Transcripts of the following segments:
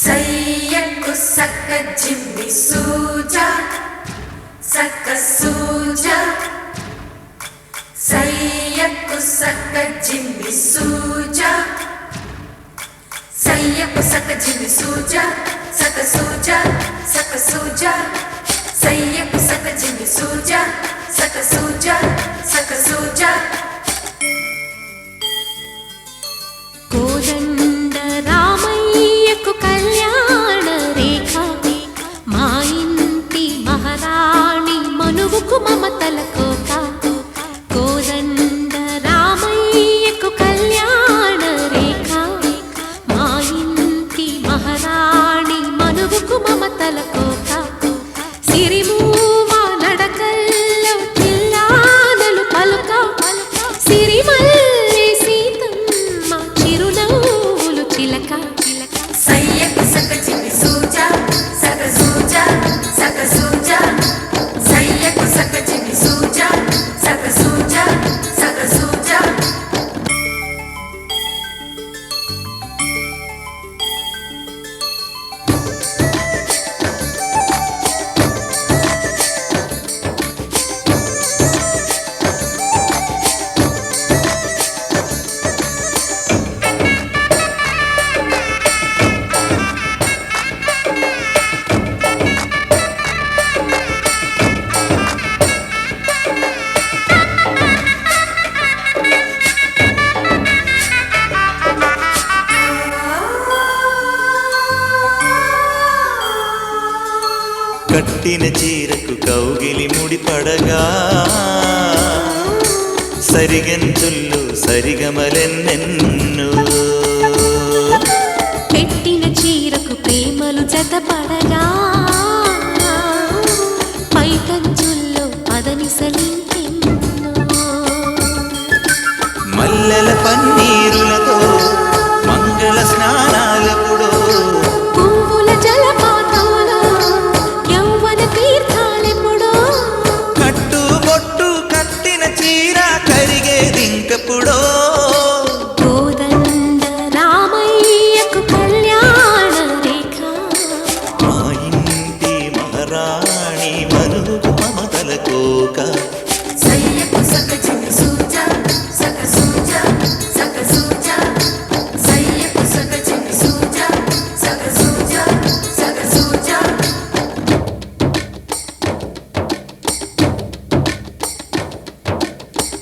సయ్యకు సక్క జిమ్మి సూజా సక్క సూజా సయ్యకు సక్క జిమ్మి సూజా సయ్యకు సక్క జిమ్మి సూజా సక్క సూజా సక్క సూజా సయ్యకు సక్క జిమ్మి సూజా సక్క సూజా సక్క సూజా కోదండ రామయ్యకు కళ్యాణ రేఖ మా ఇంటి మహారాణి మనువుకు మమతల కోక కోదండ రామయ్యకు కళ్యాణ రేఖ మా ఇంటి మహారాణి మనువుకు మమతల కోక సిరిమూవా నడకల్లో చిల్లానలు పలుక సిరిమల్లె సీతమ్మ చిరునవ్వులు చిలక సయ్యకు సక్క జిమ్మి సూజా సక్క సూజా సక్క సూజా సయ్యకు సక్క జిమ్మి సూజా సక్క సూజా సక్క సూజా కట్టిన చీరకు కౌగిలి ముడిపడగా సరిగంతుల్లో సరిగమలెన్నెన్ను పెట్టిన చీరకు ప్రేమలు జతపడగా పైకంచుల్లో పదనిసలింకెన్నో మల్లెల పన్నీరులతో మంగళ స్నానాలపుడో పువ్వుల జలపాతంలో యౌవన తీర్థాలెప్పుడో కట్టు బొట్టు కట్టిన చీర కరిగేదింకపుడో కోదండ రామయ్యకు కళ్యాణ రేఖ మా ఇంటి మహారాణి మనుగు మమతల కోక సయ్యకు సక్క జిమ్మి సూజా సక్క సూజా సక్క సూజా సయ్యకు సక్క జిమ్మి సూజా సక్క సూజా సక్క సూజా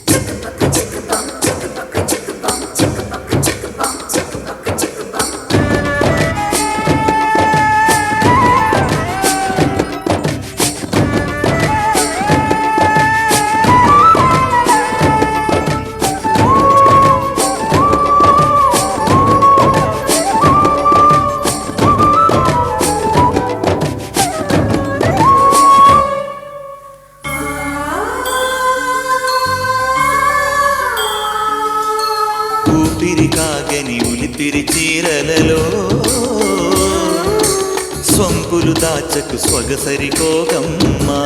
చిక్కుపక్క చిక్కుపం చిక్కుపక్క చిక్కుపం చిక్కుపక్క చిక్కుపం చిక్కుపక్క చిక్కుపం ఊపిరి కాగని ఉలిపిరి చీరలలో సొంపులు దాచకు స్వగసరి కోగమ్మా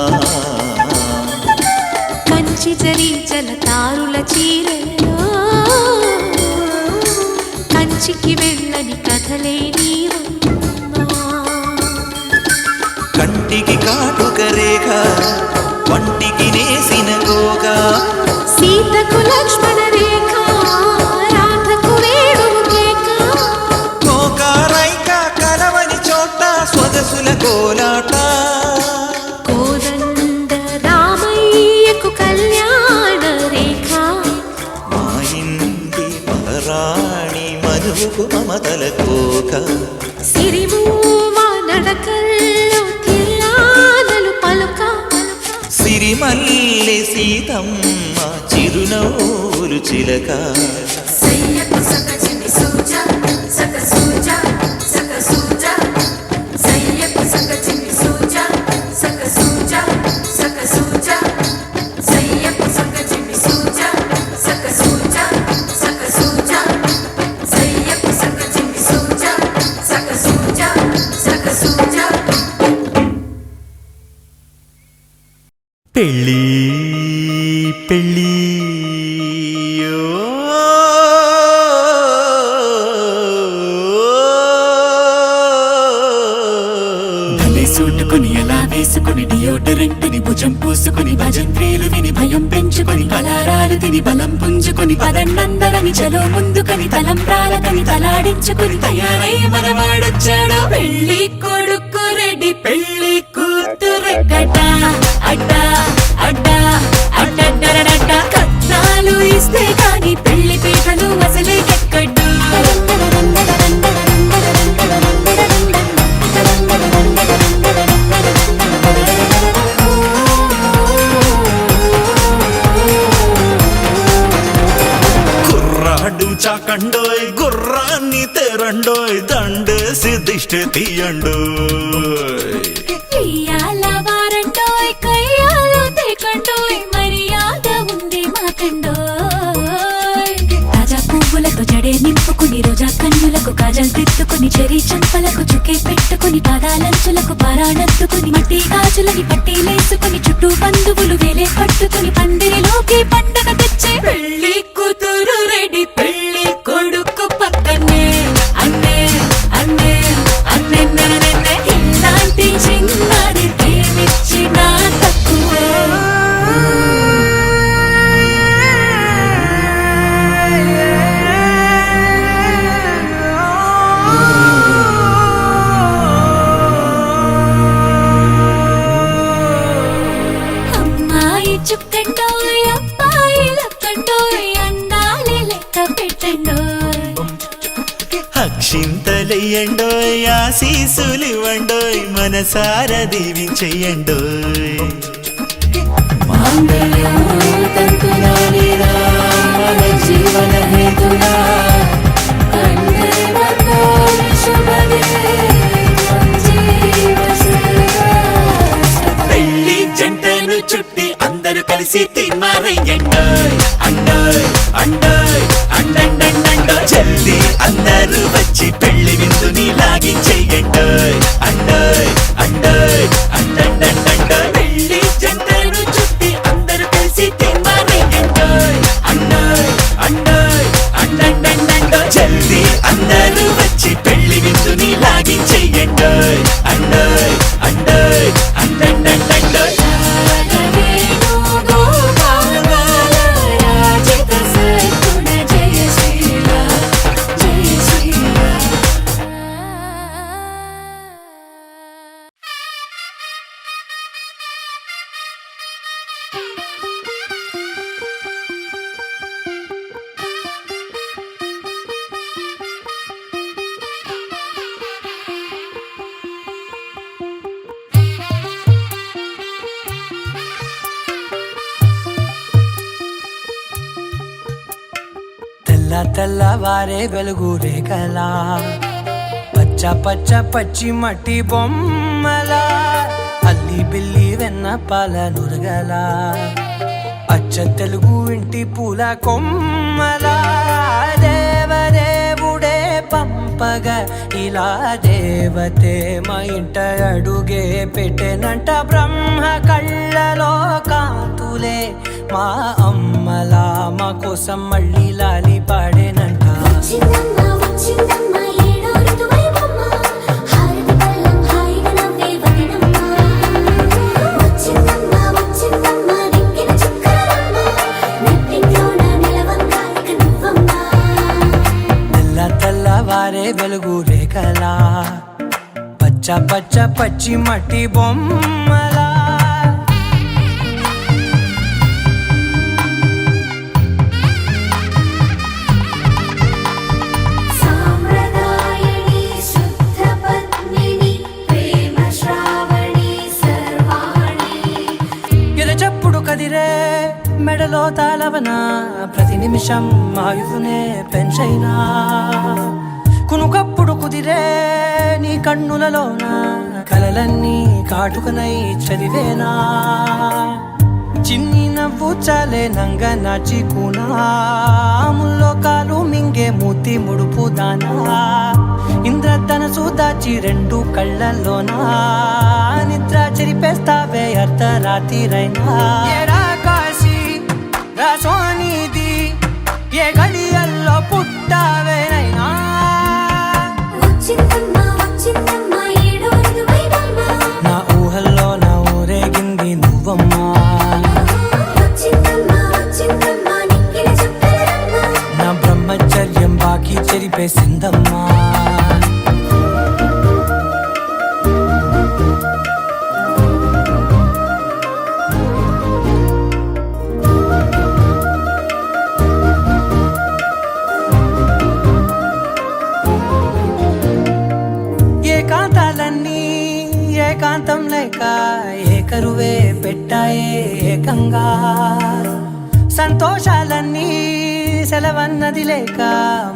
కంచి జరి జలతారుల చీరలో కంచికి వెళ్ళని కథలే నీవమ్మా కంటికి కాటుక రేఖ వంటికి నేసిన గోగా సీతకు లక్ష్మణ రేఖ రాధకు వేణువు కేక కోకారైక కలవని చోట స్వగసుల కోలాట కోదండ రామయ్యకు కళ్యాణ రేఖ మా ఇంటి మహారాణి మనుగు మమతల కోక సిరిమూవా నడకల్లో తిల్లానలు పలుక సిరిమల్లె సీతమ్మ చిరునవ్వులు చిలక సయ్యకు సక్క జిమ్మి సూజా సక్క సూజా సక్క సూజా సయ్యకు సక్క జిమ్మి సూజా సక్క సూజా సక్క సూజా సయ్యకు సక్క జిమ్మి సూజా సక్క సూజా సక్క సూజా సయ్యకు సక్క జిమ్మి సూజా సక్క సూజా సక్క సూజా పెళ్ళి పెళ్ళి ఓ కవచం పూసుకొని భజంత్రీలు విని భయం పెంచుకొని పలారాలు తిని బలం పుంజుకొని పదన్నందరని చలో ముందుకని తలంబ్రాలకని తలాడించుకొని తయారై మనవాడొచ్చాడు పెళ్లి కొడుకు రెడ్డి పెళ్లి కూతురెక్కట అడ్డ అడ్డ అడ్డడ్డరడడ్డ కట్నాలు ఇస్తే కానీ పెళ్లి పీటలు అసలే ఎక్కడు చాకండోయ్ గుర్రాన్ని తెరండోయ్ దండేసి దిష్టి తీయండోయ్ ఇయ్యాల వారండోయ్ కయ్యాలు తేకండోయ్ మర్యాద ఉంది మాకండోయ్ తాజా పువ్వులతో జడే నింపుకుని రోజా కన్నులకు కాజల్ దిద్దుకుని చెరి చంపలకు చుకే పెట్టుకుని పాదాలంచులకు పారాణద్దుకుని మట్టి గాజులని పట్టీలేసుకుని చుట్టూ బంధువులు వేలే పట్టుకుని పందిరిలోకి పండగ తెచ్చే పెళ్లి కూతురు రెడీ పెళ్లి కొడుకు పక్కనే అన్నే అన్నే అన్నే నన్నే ఇలాంటి చిన్నారి ప్రేమించిన తక్కువే అమ్మాయి చుక్కండోయ్ అబ్బాయి లక్కండోయ్ అందాలే లెక్క పెట్టండోయ్ అక్షింతలెయ్యండోయ్ ఆశీసులివ్వండోయ్ మనసార దీవించెయ్యండోయ్ మాంగళ్యం తంతునానిరా మన జీవన హేతునా కండే బంగారు శుభదే జీవ పెళ్లి జంటను చుట్టి అందరూ కలిసి తిమ్మారయ్యండోయ్ అండోయ్ అండోయ్ అండండండండోయ్ జల్దీ అందరూ వచ్చి పెళ్లి విందుని లాగించెయ్యండోయ్ అండోయ్ అండోయ్ అండండండండోయ్ పెళ్లి జంటను చుట్టి అందరూ కలిసి తిమ్మారయ్యండోయ్ అండోయ్ అండోయ్ అండండండండోయ్ జల్దీ అందరూ వచ్చి పెళ్లి విందుని లాగించెయ్యండోయ్ అండోయ్ అండోయ్ అండండండండోయ్ తెల్లవారే వెలుగు రేఖలా పచ్చ పచ్చ పచ్చి మట్టి బొమ్మలా అల్లి బిల్లి వెన్న పాల నురగలా అచ్చ తెలుగు ఇంటి పూల కొమ్మలా దేవదేవుడే పంపగా ఇలా దేవతే మా ఇంట అడుగే పెట్టెనంట బ్రహ్మ కళ్ళలో కాంతులే మా అమ్మలా మా కోసం మళ్ళీ లాలి పాడేనంట వచ్చిందమ్మ వచ్చిందమ్మ ఏడో ఋతువైవమ్మ హారతి పళ్ళం హాయిగా నవ్వే వదనమ్మ వచ్చిందమ్మ వచ్చిందమ్మ దిక్కిన చుక్కలమ్మ నెట్టింట్లోన నిలవంగా ఇక నువ్వమ్మ తెల్లవారే వెలుగు రేఖలా పచ్చ పచ్చ పచ్చి మట్టి బొమ్మలా సామ్రదాయని శుద్ధ పద్మిని ప్రేమ శ్రావణి సర్వాణి ఎరచప్పుడు కదిరే మెడలో తాళవన ప్రతి నిమిషం ఆయుధునే పెంచైనా కునుకప్పుడు కుదిరే నీ కన్నులలోన కలలన్నీ కాటుకనై చదివేనా చిన్ని నవ్వు చాలే నంగ నాచి కూనాముల్లో కాలు మింగే మూతి ముడుపు దానా ఇంద్రధనసు దాచి రెండు కళ్ళల్లోనా నిద్ర చెరిపేస్తావే అర్ధరాత్రిరైనా ఏరా కాశీ రా సోనిది ఏ గడియల్లో పుట్టావేనైనా వచ్చిందమ్మ వచ్చిందమ్మ ఏడో ఋతువైవమ్మ నా ఊహల్లో నా ఊరేగింది నువ్వమ్మ చెప్పేసిందమ్మా. ఏకాంతాలన్నీ ఏకాంతం లేక ఏకరువే పెట్టాయే ఏకంగా, సంతోషాలన్నీ సెలవన్నది లేక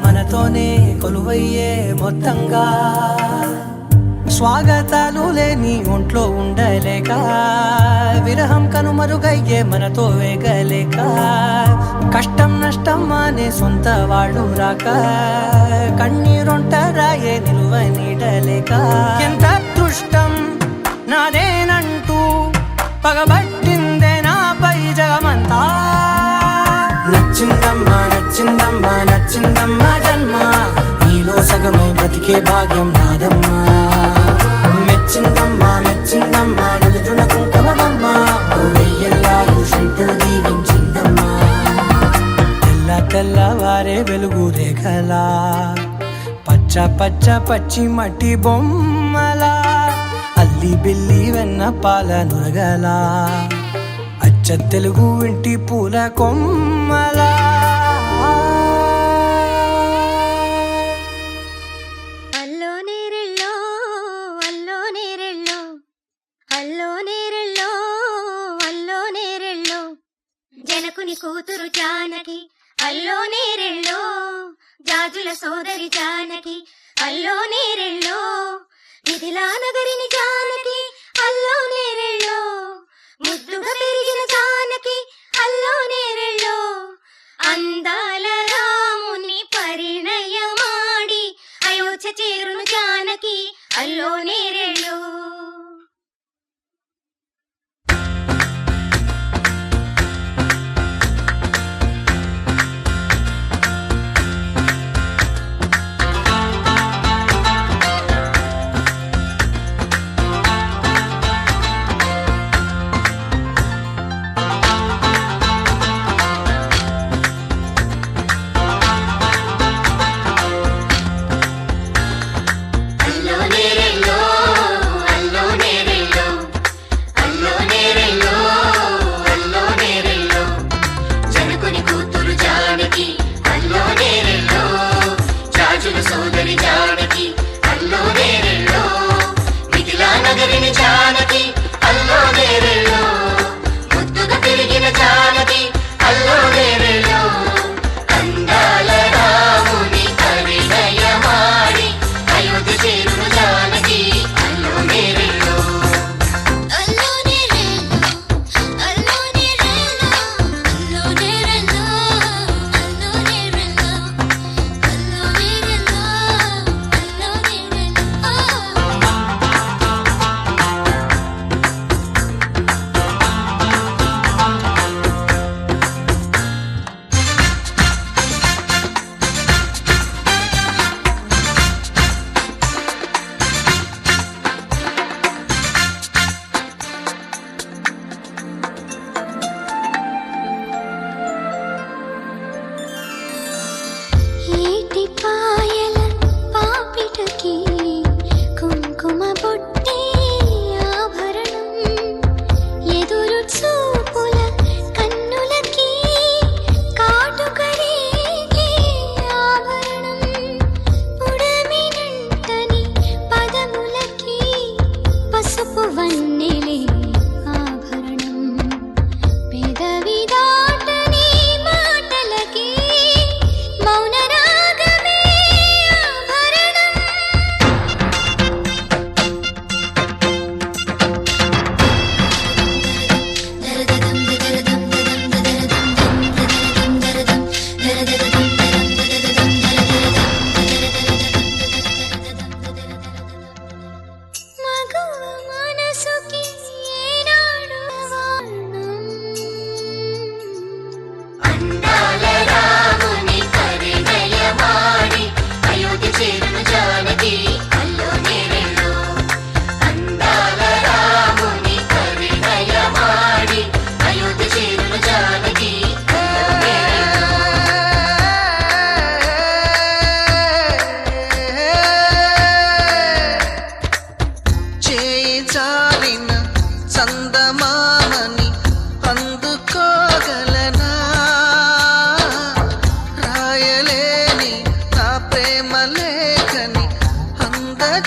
మనతోనే కొలువయ్యే మొత్తంగా, స్వాగతాలు లేని ఒంట్లో ఉండలేక విరహం కనుమరుగయ్యే మనతో వేగలేక, కష్టం నష్టం అనే సొంత వాళ్ళు రాక కన్నీరొంటరాయే నిలువ నీడలేక, ఎంత అదృష్టం నాదేనంటూ పగబట్టిందే నాపై జగమంతా. నచ్చిందమ్మా నచ్చిందమ్మా నచ్చిందమ్మా జన్మ, నీలో సగమై బ్రతికే భాగ్యం నాదమ్మా. మెచ్చిందమ్మా మెచ్చిందమ్మా నిలుచున కుంకుమమ్మా, వెయ్యల్లాలు శంటు దీవించిందమ్మా. తెల్ల తెల్లవారే వెలుగు రేఖలా, పచ్చ పచ్చ పచ్చి మట్టి బొమ్మలా, అల్లి బిల్లి వెన్న పాల నురగలా, అచ్చ తెలుగు ఇంటి పూల కొమ్మలా. అల్లో నేరెళ్ళో అల్లో నేరెళ్ళో అల్లో నేరెళ్ళో అల్లో నేరెళ్ళో జనకుని కూతురు జానకి అల్లో నేరెళ్ళో జాజుల సోదరి జానకి అల్లో నేరెళ్ళో మిథిలా నగరిని జానకి అల్లో నేరెళ్ళో ముద్దుగా పెరిగిన జానకి అల్లో నేరెళ్ళో అందాల రాముని పరిణయమాడి అయోధ్య చేరును జానకి అల్లో నేరెళ్ళో.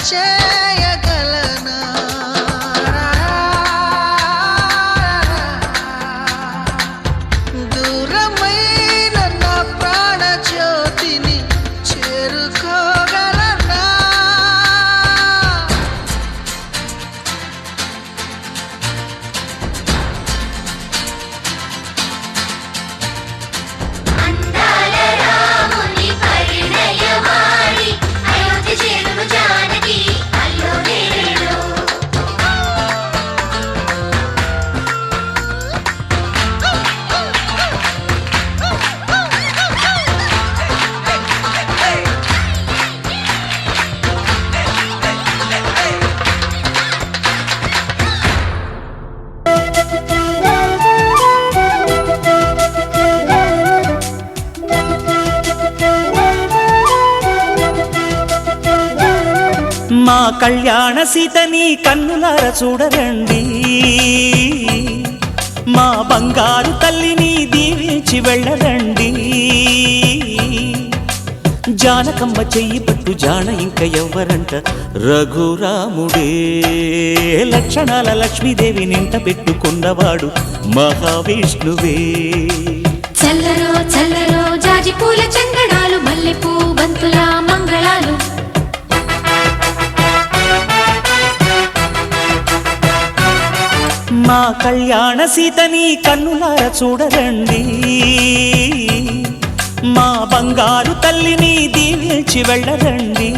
చేయగలనా దూరమైన నా ప్రాణ జ్యోతిని చేరుకోగలనా అందాల రాముని పరిణయమాడి అయోధ్య చేరును జానకి అల్లో నేరేడు మా కళ్యాణ సీతని కన్నులార చూడరండి మా బంగారు తల్లిని దీవించి వెళ్ళరండి జానకమ్మ చెయ్యి పట్టు జాన ఇంక ఎవ్వరంట రఘురాముడే లక్షణాల లక్ష్మీదేవి నింట పెట్టుకున్నవాడు మహావిష్ణువే చల్లరో చల్లరో జాజి పూల చందనాలు మల్లెపూ బంతుల మంగళాలు మా కళ్యాణ సీతని కన్నులార చూడరండి మా బంగారు తల్లిని దీవించి వెళ్ళరండి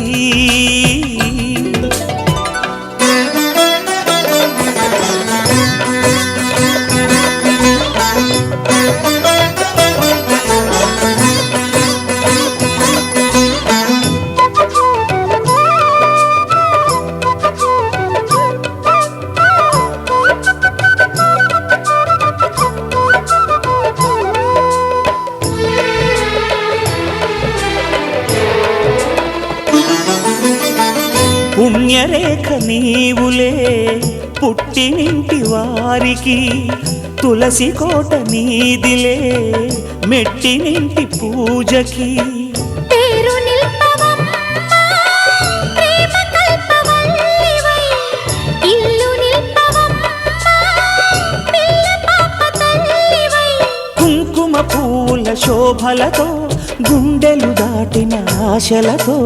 పుణ్యరేఖ నీవులే పుట్టినింటి వారికి తులసి కోట నీదిలే మెట్టినింటి పూజకి పేరు నిల్పవమ్మా ప్రేమ కల్పవల్లివై ఇల్లు నిల్పవమ్మా పిల్ల పాప తల్లివై కుంకుమ పూల శోభలతో గుండెలు దాటిన ఆశలతో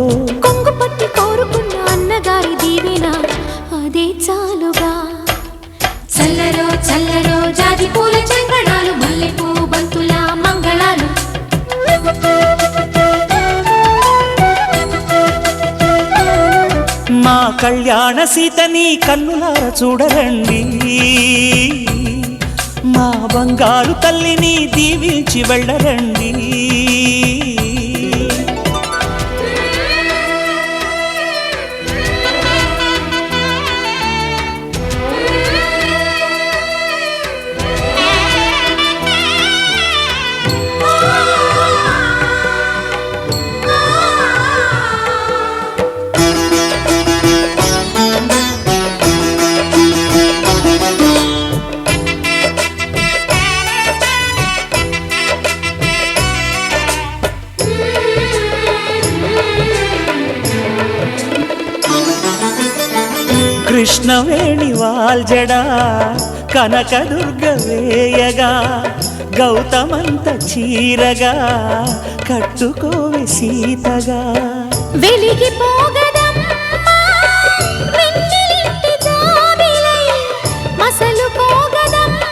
కొంగు పట్టి కోరుకున్న అన్నగారి దీవెన అదే చాలుగా చల్లరో చల్లరో జాజి పూల చందనాలు మల్లెపూ బంతుల మంగళాలు మా కళ్యాణ సీతని కన్నులార చూడరండి మా బంగారు తల్లిని దీవించి వెళ్ళరండి కృష్ణవేణి వాల్జడా కనకదుర్గ వేయగా గౌతమంత చీరగా కట్టుకోవి సీతగా వెలిగిపోగదమ్మా వెన్నెలింటి జాబిలై మసలుకోగదమ్మా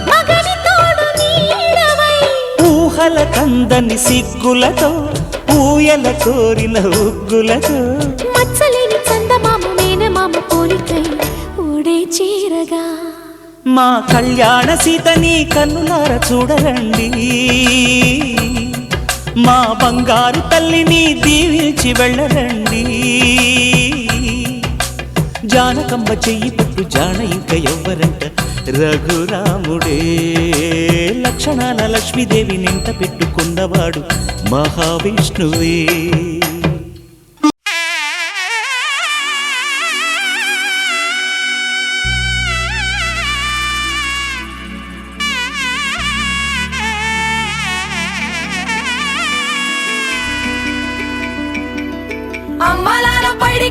మగని తోడు నీడవై ఊహల కందని సిగ్గులతో ఊయల కోరిన ఉగ్గులతో మచ్చలేని చందమామ మేనమామ పోలికై ఓడే చీరగా మా కళ్యాణ సీతని కన్నులార చూడరండి మా బంగారు తల్లిని దీవించి వెళ్ళరండి జానకమ్మ చెయ్యి పట్టు జాన ఇంక ఎవ్వరంట రఘురాముడే లక్షణాల లక్ష్మీదేవి నింట పెట్టుకున్నవాడు మహావిష్ణువే అమ్మలార పైడి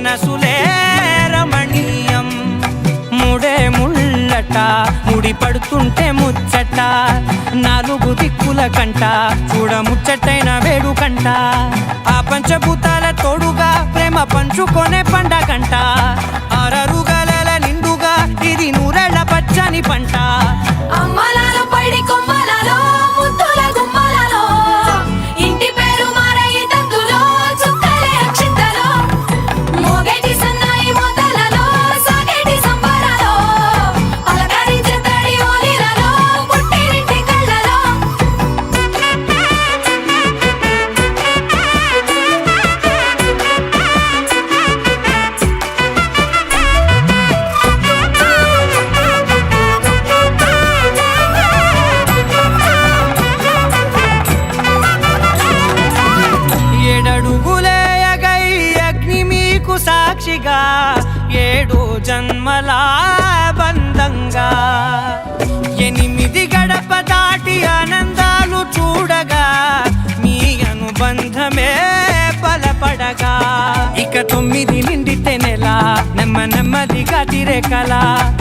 మనసులే రమణీయం ముడే ముళ్ళట ముడి పడుతుంటే ముచ్చట నాలుగు దిక్కుల కంట చూడ ముచ్చటైన వేడుకంట ఆ పంచభూతాల తోడుగా ప్రేమ పంచుకొనే పండగంట ఆరరుగల నిండుగా ఇది నూరెళ్ళ పచ్చని పంట అమ్మలాలో పైడి కొమ్మలలో ముద్దుల గుమ్మలలో ఇంటి పేరు మారయి తందులో చుక్కలే అక్షింతలో మోగేటి సన్నాయి మోతలలో సాగేటి సంబరాలో పలకరించే తడి ఓలిలలో పుట్టినింటి కళ్ళలో ఏడడుగులేయగై అగ్ని మీకు సాక్షిగా 7 జన్మల బంధంగా 8 గడప దాటి ఆనందాలు చూడగా మీ అనుబంధమే బలపడగా ఇక 9 నిండితే నెల నెమ్మదిగా తిరే కల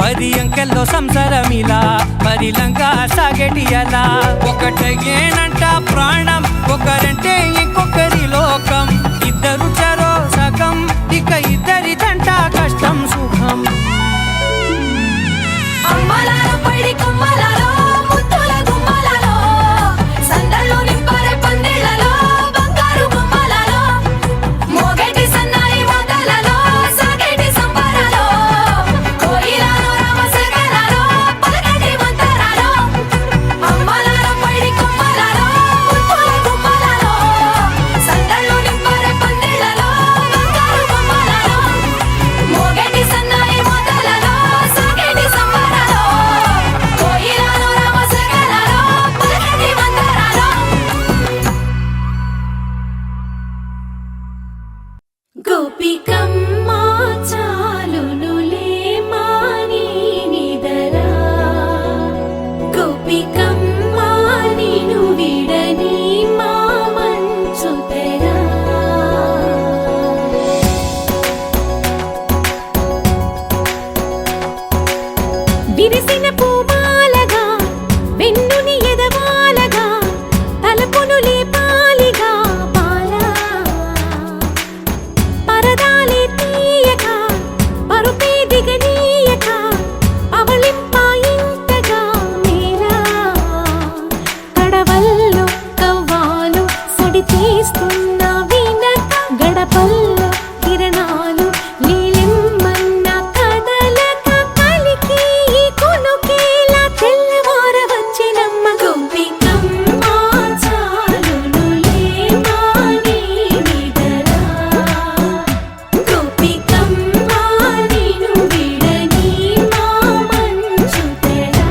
10 అంకెల్లో సంసారమిలా పరిలంగా సాగేటి అలా ఒకటేనంట ప్రాణం ఒకరంటే ఇంకొకరి లోకం ఇద్దరు చరో సగం ఇక ఇద్దరిదంట కష్టం సుఖం అమ్మలాలో పైడి కొమ్మలలో ముద్దుల గుమ్మలలో సందళ్ళు నింపరే పందిళ్ళలో బంగారు గుమ్మలలో మోగేటి సన్నాయి మోతలలో సాగేటి సంబరాలో కోయిలలో రామశేఖరాలో పలకటి మంతరాలో అమ్మలాలో పైడి కొమ్మలలో ముద్దుల గుమ్మలలో సందళ్ళు నింపరే పందిళ్ళలో బంగారు గుమ్మలలో మోగేటి సన్నాయి మోతలలో సాగేటి సంబరాలో కోయిలలో రామశేఖరాలో పలకటి మంతరాలో గోపికమ్మ చాలునులే మాని నిదరా గోపికమ్మ నిను విడని మా మంచు తెరా విరిసిన పూమాలగా వెన్నుని ఎదవాలగా తలపును లేపాలిగా బాలా పరదాలే తీయక పరుపే దిగనీయక అవలింపాయింతగా మేరా కడవల్లో కవ్వాలు సడి చేస్తున్న వినక గడపల్లో కిరణాలు నీలిమ్మన్న కదలక కలికి ఈ కొనుకేలా తెల్లవార వచ్చినమ్మ గోపికమ్మ చాలునులే మాని నిదరా గోపికమ్మ నిను విడని మా మంచు తెరా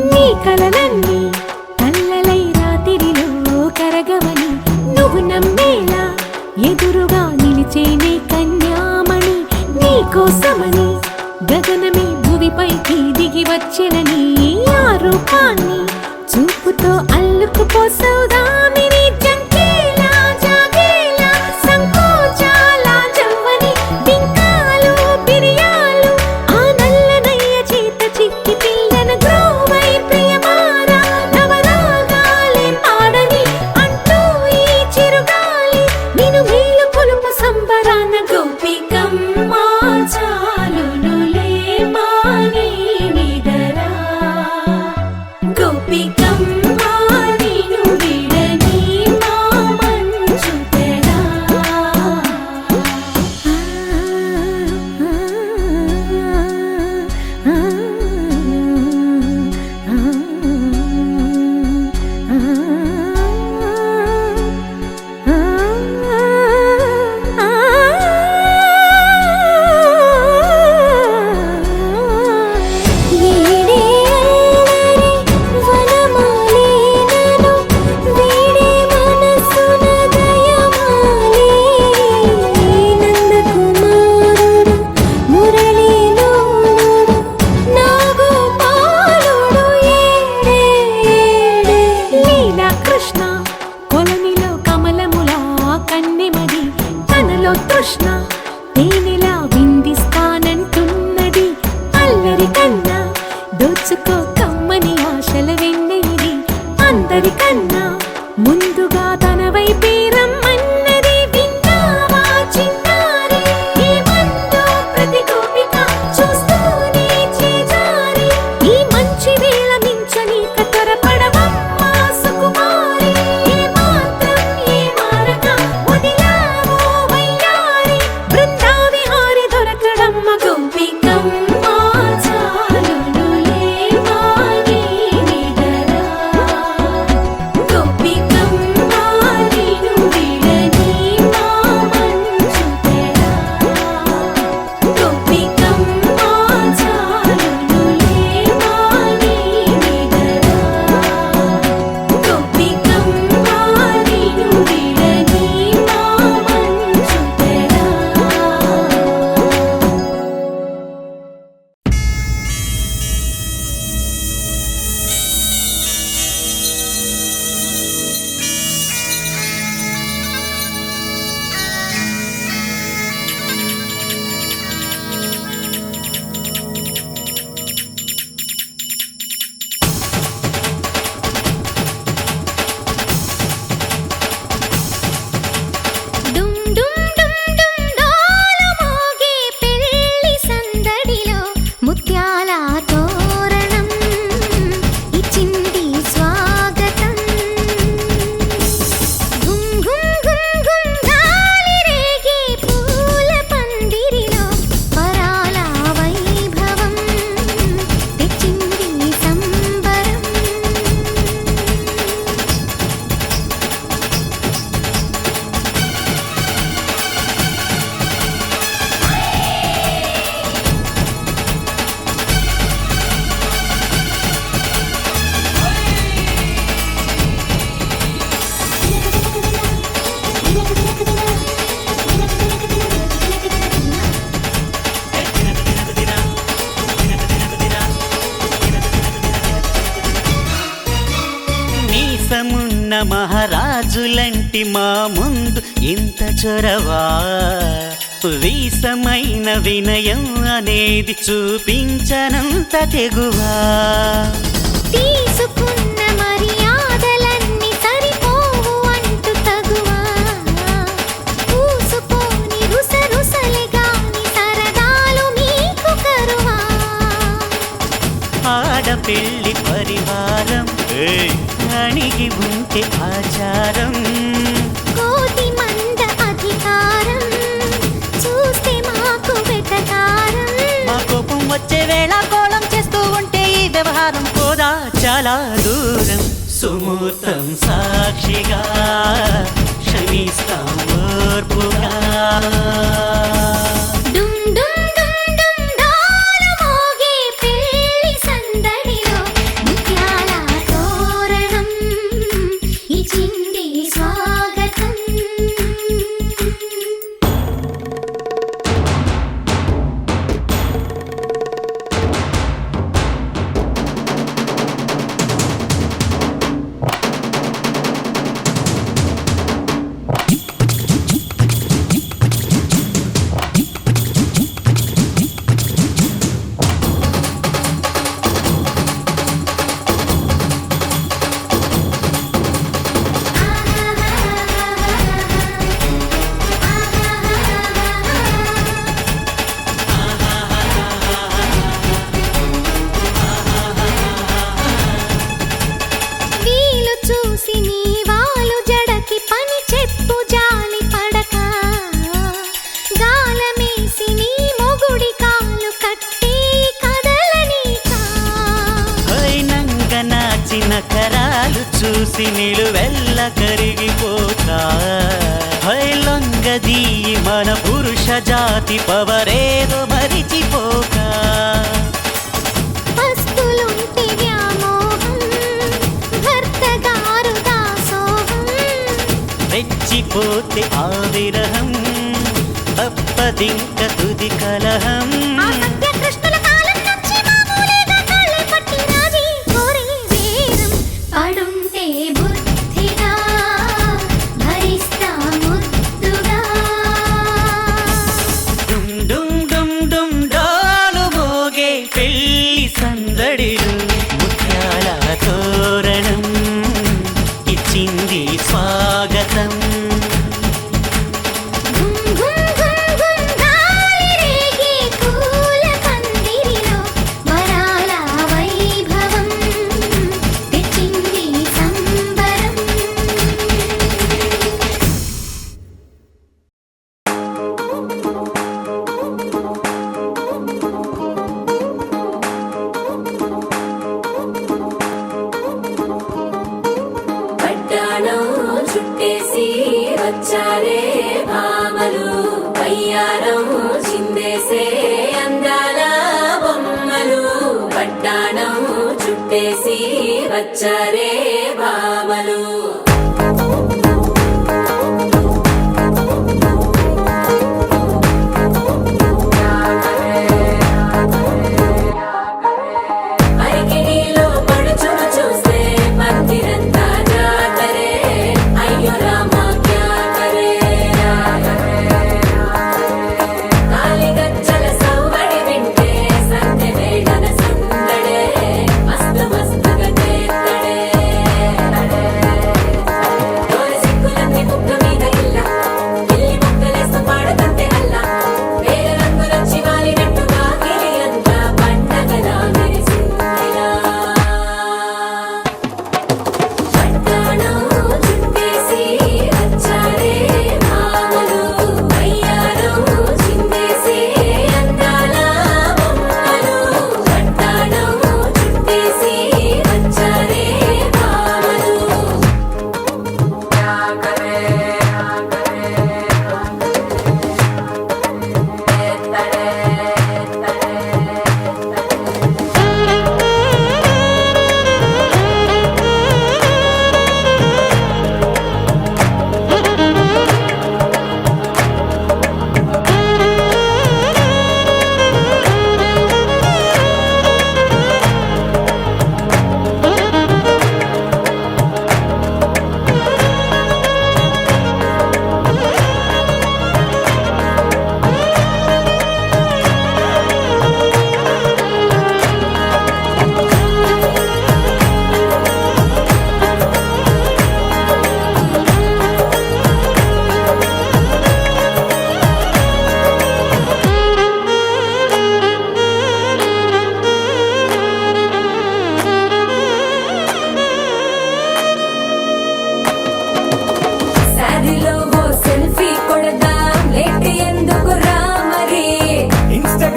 నీ కలలన్నీ కల్లలై రాత్రిలో కరగవని నువ్వు నమ్మేలా ఎదురుగా నిలిచేనే కన్యామణి నీ కోసమని గగనమే భువిపైకి దిగి వచ్చెనని ఆ రూపాన్ని చూపుతో అల్లుకుపోసౌదామిని జంకేలా జాగేలా సంకోచాల జవ్వని బింకాలు బిరియాలు ఆ నల్లనయ్య చేత చిక్కి పిల్లన గ్రోవై ప్రియమారా నవరాగాలే పాడని అంటూ ఈ చిరుగాలి నిన్ను మేలు పొలుపు సంబరాన గోపికమ్మ చాలునులే మాని నిదరా గోపికమ్మ నిను విడని మీసమున్న మహారాజులంటి మా ముందు ఇంత చొరవా వీసమైన వినయం అనేది చూపించనంత తెగువా తీసుకున్న మర్యాదలన్నీ సరిపోవు అంటూ తగువా పూసుకొని రుసరుసలే గాని సరదాలు మీకు కరువా ఆడపిల్లి పరివారం అణిగి ఉంటే ఆచారం కోటి మంద అధికారం చూస్తే మాకు వెటకారం మా కోపం వచ్చే వేళ కోళం చేస్తూ ఉంటే ఈ వ్యవహారం పోదా చాలా దూరం సుమూర్తం సాక్షిగా క్షమిస్తాం ఓర్పుగా డుమ్ డుమ్ డుమ్ డుమ్ డాలు మోగే పెళ్లి సందడిలో ముత్యాల తోరణం ఇచ్చింది స్వాగతం వీలు చూసి నీ వాలు జడకి పని చెప్పు జాలి పడక గాలమేసి నీ మొగుడి కాలు కట్టి కదలనీక అయినంగ నాచిన కరాలు చూసి నిలువెల్ల కరిగిపోక హైలొంగదీ మన పురుష జాతి పవరేదో మరిచిపోక పస్తులుంటి వ్యామోహం భర్త గారు దాసోహం రెచ్చిపోతే ఆ విరహం తప్పదింక తుది కలహం ఆ సత్యకృష్ణుల కాలం నుంచి మామూలుగా కాళ్ళే పట్టి రాజీ కోరే వేరం పడుంటే బుద్ధిగా భరిస్తా ముద్దుగా డుమ్ డుమ్ డుమ్ డుమ్ డాలు మోగే పెళ్లి సందడిలు ముత్యాల తోరణం ఇచ్చింది స్వాగతం ఘుమ్ ఘుమ్ ఘుమ్ ఘుమ్ గాలి రేగే పూల పందిరిలో వరాల వైభవం తెచ్చింది సంబరం పట్టాణం చుట్టేసి వచ్చారే భామలు పయ్యారం చిందేసే అందాల బొమ్మలు పట్టాణం చుట్టేసి వచ్చారే భామలు అరికిణీలో పడుచును చూస్తే పందిరంతా జాతరే అయ్యో రామా క్యా కరే కాలిగజ్జల సవ్వడి వింటే సంధ్య వేళన సందడే మస్తు మస్తుగా చేత్తడే డోరి సిక్కులన్నీ బుక్క మీద ఇల్ల పిల్లి మొక్కలేస్తూ పాడుతంతే అల్ల వేల రంగులొచ్చి వాలినట్టుగా గిలి అంతా పండగలా మెరిసిందిలా పట్టాణం చుట్టేసి వచ్చారే భామలు పయ్యారం చిందేసే అందాల బొమ్మలు పట్టాణం చుట్టేసి వచ్చారే భామలు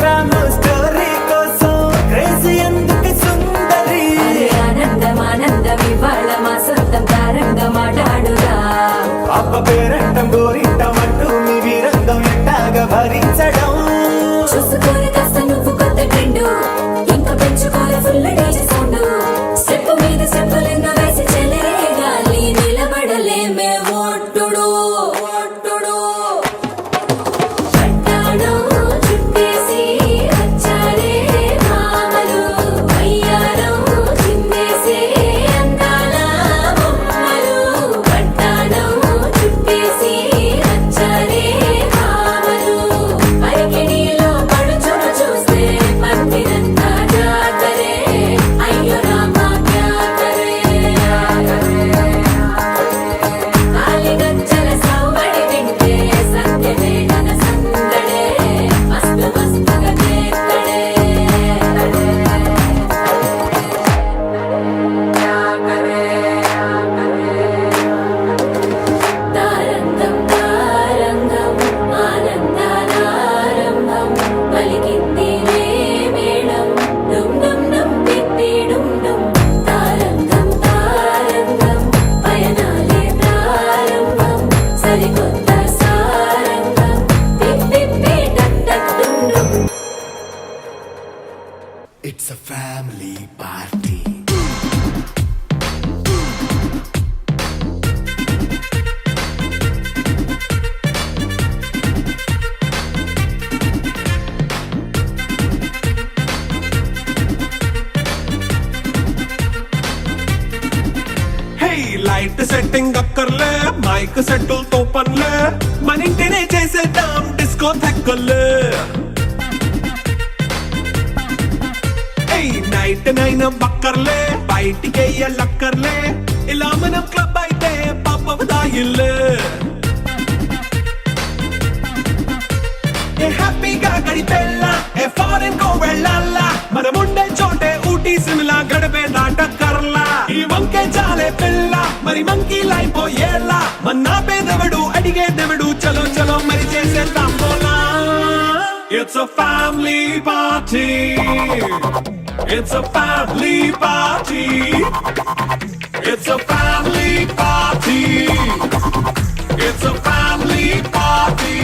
ప్రోగ్రామ్ స్టోరీ కోసం క్రేజీ ఎందుకు సుందరి ఆనందం ఇవాళ మా సొంతం తారంగా మాట్లాడురా అప్ప పేరంటం గోరింటం అంటూ మీ వీరంగం ఎట్టాగా భరించడం చూసుకోని కాస్త నువ్వు కొత్త ట్రెండ్ ఇంకా పెంచుకోలే ఫుల్ డీజే సౌండ్ స్టెప్ మీద స్టెప్పులెన్నో వేసి చెలే గాలి నిలబడలేమే ఒట్టుడు పట్టాడు చుట్టేసి వచ్చారే మామలు అయ్యారం చిందేసే అందాల బొమ్మలు పట్టాడు చుట్టేసి వచ్చారే మామలు పరికిణీలో పడుచును చూస్తే పందిరంతా జాతరే అయ్యో రామా క్యాకరే కాలిగజ్జల సౌబడి వింటే సత్యమే గన సందడే మస్తు మస్తుగా చేస్తడే తారంగం తారంగం ఆనందానారంభం పలికింది రే మేళం డుమ్ డుమ్ డుమ్ పిప్పి డుమ్ డుమ్ తారంగం తారంగం పయనాలే ప్రారంభం సరికొత్త సారంగం పిప్పి టక్ టక్ డుమ్ డుమ్ it's a family party light setting అక్కర్లే మైక్ సెట్టులతో పనులే మన ఇంటినే చేసేద్దాం డిస్కో తెక్కలే నైట్ నైన్ బక్కర్లే బయటికి లక్కర్లే ఇలా మనం క్లబ్ అయితే పాపదాయిల్లే హ్యాపీగా గడిపెళ్ళా ఏ ఫారెన్ కో వెళ్ళాలా మనం ఉండే చోటే ఊటీ సిమ్లా గడిపే దాటక్కర్లా ఈ వంకే చాలే పిల్ల మరి మంకీ లైపోయేలా మన్నా పేదవడు అడిగేదెవడు చలో చలో మరి చేసేద్దాం బోలా it's a family party it's a family party it's a family party it's a family party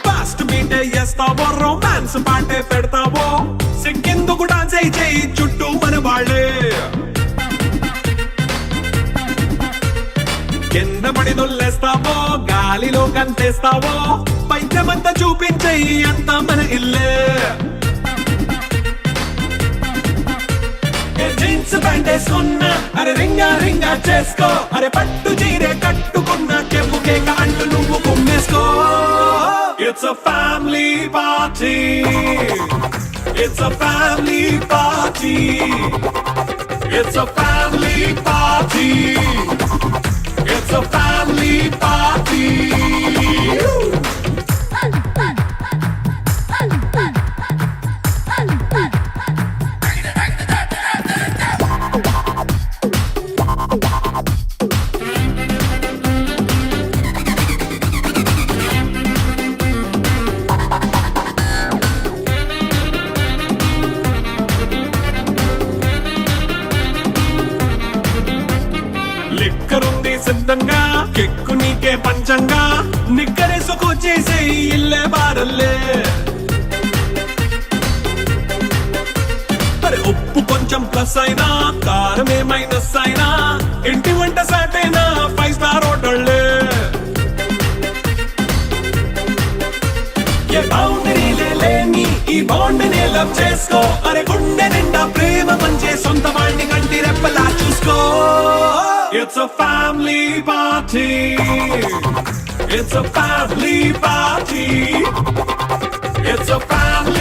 fast మీటే చేస్తావో రొమాన్స్ పాటే పెడతావో సిగ్గెందుకు డాన్స్ అయి చేయి చుట్టూ మన వాళ్ళే కింద పడి దొల్లేస్తావో గాలిలో కంతేస్తావో పైద్యమంతా చూపించేయి అంతా మన ఇల్లే జీన్స్ ప్యాంట్ వేసుకున్నా అరే రింగా రింగా చేసుకో అరే పట్టు చీరే కట్టుకున్న చెప్పుకే కాళ్ళు నువ్వు కుమ్మేసుకో it's a family party it's a family party it's a family party it's a family party లిక్కరుంది సిద్ధంగా కెక్కు నీకే పంచంగా నిక్కరేసుకొచ్చేసే ఇల్లే బారల్లే అరే ఉప్పు కొంచెం ప్లస్ అయినా కారమే మైనస్ అయినా ఇంటి వంట సాటైనా 5 స్టార్ హోటళ్ళే ఏ బౌండరీలే లేని ఈ బాండ్ ని లవ్ చేసుకో అరే గుండె నిండా ప్రేమ మంచే సొంత వాడిని కంటి రెప్పలా చూసుకో It's a family party. It's a family party. It's a family